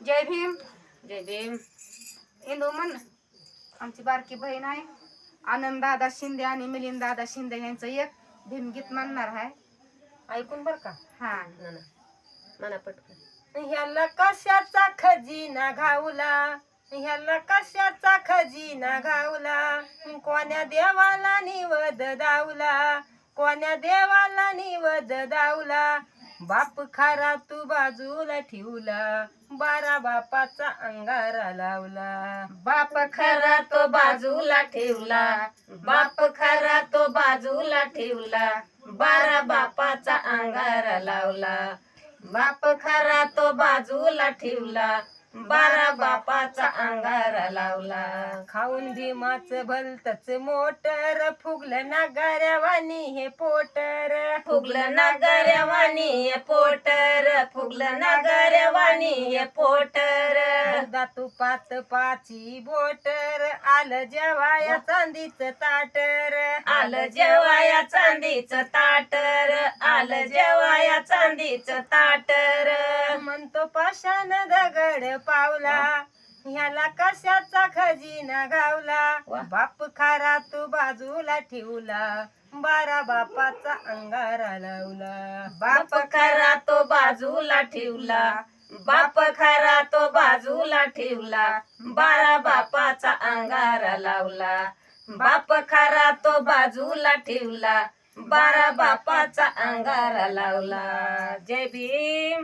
जय भीम. जय भीम. इंदू म्हण आमची बारकी बहीण आहे. आनंद दादा शिंदे आणि मिलिंद दादा शिंदे यांचं एक भीमगीत म्हणणार आहे. ऐकून बर का. हा ना म्हणा पटकन. ह्याला कशाचा खजिना घावला, ह्याला कशाचा खजिना घावला, कोण्या देवाला निवद दावला, कोण्या देवाला निवद दावला, बाप खारा तू बाजूला ठेवला, 12 बापाचा अंगारा लावला. बाप खरा तो बाजूला ठेवला, बाप खरा तो बाजूला ठेवला, 12 बापाचा अंगारा लावला. बाप खरा तो बाजूला ठेवला, 12 बापाचा अंगारा लावला. खाऊन भीमाचं भलतच मोटर, फुगलं नागाऱ्यावानी हे पोटर, फुगलं नागाऱ्यावानी हे पोटर, फुगलं नागाऱ्यावानी हे पोटर. तुपात पाची बोटर, आलं जेवाया चांदीचं ताटर, आलं जेवाया चांदीचं ताटर, आलं जेवाया चांदीचं ताटर. म्हणतो पाषाण दगड पावला, ह्याला कशाचा खजिना घावला, बाप खारा तू बाजूला ठेवला, 12 बापाचा अंगारा लावला. बाप खरा तो बाजूला ठेवला, बाप खरा तो बाजूला ठेवला, 12 बापाचा अंगारा लावला. बाप खरा तो बाजूला ठेवला, 12 बापाचा अंगारा लावला. जय भीम.